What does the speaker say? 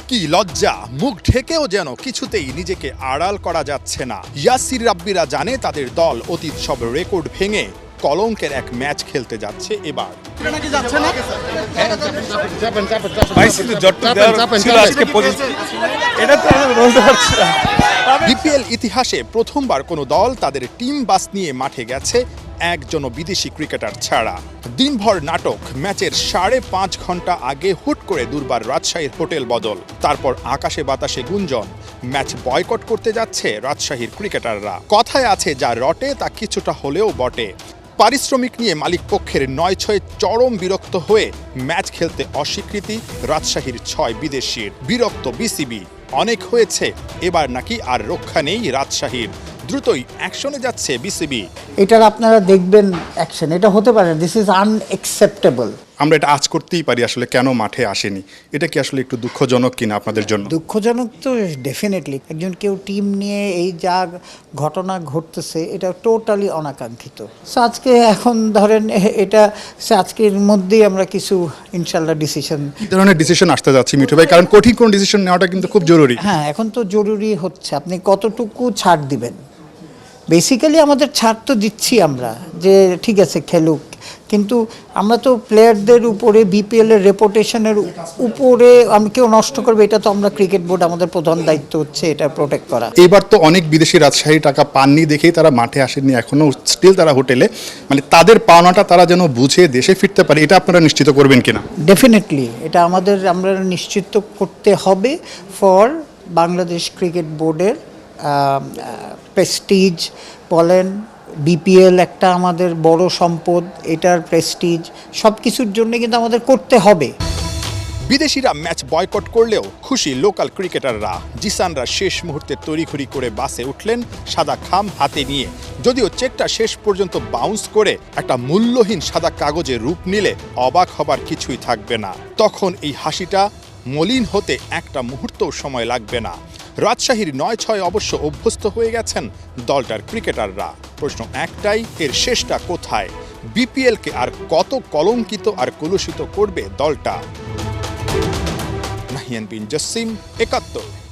কি লজ্জা, মুখ ঢেকেও যেন কিছুতেই নিজেকে আড়াল করা যাচ্ছে না। ইয়াসির রাব্বিরা জানে তাদের দল অতীত সব রেকর্ড ভেঙে কলঙ্কের এক ম্যাচ খেলতে যাচ্ছে এবার। বিপিএল ইতিহাসে প্রথমবার কোনো দল তাদের টিম বাস নিয়ে মাঠে গেছে একজন বিদেশি ক্রিকেটার ছাড়া। দিনভর নাটক, ম্যাচের 5.5 ঘন্টা আগে হুট করে দুর্বার রাজশাহীর হোটেল বদল, তারপর আকাশে বাতাসে গুঞ্জন ম্যাচ বয়কট করতে যাচ্ছে রাজশাহীর ক্রিকেটাররা। কথায় আছে যা রটে তা কিছুটা হলেও বটে। পারিশ্রমিক নিয়ে মালিক পক্ষের 9-6 চরম বিরক্ত হয়ে ম্যাচ খেলতে অস্বীকৃতি রাজশাহীর 6 বিদেশির। বিরক্ত বিসিবি, অনেক হয়েছে, এবার নাকি আর রক্ষা নেই রাজশাহীর। দ্রুতই অ্যাকশনে যাচ্ছে বিসিবি। এটার আপনারা দেখবেন অ্যাকশন, এটা হতে পারে, দিস ইজ আনএক্সেপ্টেবল। আমরা এটা আজ করতেই পারি, আসলে কেন মাঠে আসেনি, এটা কি আসলে একটু দুঃখজনক কিনা আপনাদের জন্য? দুঃখজনক তো ডেফিনেটলি। একজন কেউ টিম নিয়ে এই যা ঘটনা ঘটতেছে এটা টোটালি অনাকাঙ্ক্ষিত। সো আজকে এখন ধরেন এটা আজকের মধ্যেই আমরা কিছু ইনশাল্লাহ ডিসিশন, কি ধরনের ডিসিশন আসতে যাচ্ছে মিঠু ভাই? কারণ কঠিন কোন ডিসিশন নেওয়াটা কিন্তু খুব জরুরি। হ্যাঁ, এখন তো জরুরি হচ্ছে আপনি কতটুকু ছাড় দিবেন। বেসিক্যালি আমাদের ছাড় তো দিচ্ছি আমরা, যে ঠিক আছে খেলুক, কিন্তু আমরা তো প্লেয়ারদের উপরে বিপিএলের রেপুটেশনের উপরে আমি কেউ নষ্ট করবে, এটা তো আমরা ক্রিকেট বোর্ড, আমাদের প্রধান দায়িত্ব হচ্ছে এটা প্রোটেক্ট করা। এবার তো অনেক বিদেশি রাজশাহী টাকা পাননি দেখেই তারা মাঠে আসেননি, এখনো স্টিল তারা হোটেলে, মানে তাদের পাওনাটা তারা যেন বুঝে দেশে ফিরতে পারে, এটা আপনারা নিশ্চিত করবেন কিনা? ডেফিনেটলি এটা আমরা নিশ্চিত করতে হবে ফর বাংলাদেশ ক্রিকেট বোর্ডের প্রেস্টিজ বলেন, বিপিএল একটা আমাদের বড় সম্পদ, এটার প্রেস্টিজ সব কিছুর জন্য কিন্তু আমাদের করতে হবে। বিদেশিরা ম্যাচ বয়কট করলেও খুশি লোকাল ক্রিকেটাররা। জিসানরা শেষ মুহূর্তে তড়িঘড়ি করে বাসে উঠলেন সাদা খাম হাতে নিয়ে। যদিও চেকটা শেষ পর্যন্ত বাউন্স করে একটা মূল্যহীন সাদা কাগজে রূপ নিলে অবাক হবার কিছুই থাকবে না। তখন এই হাসিটা মলিন হতে একটা মুহূর্তও সময় লাগবে না। রাজশাহীর 9-6 অবশ্য অভ্যস্ত হয়ে গেছেন দলটার ক্রিকেটাররা। প্রশ্ন একটাই, এর শেষটা কোথায়? বিপিএলকে আর কত কলঙ্কিত আর কলুষিত করবে দলটা? নাহিয়ান বিন জসিম, ৭১।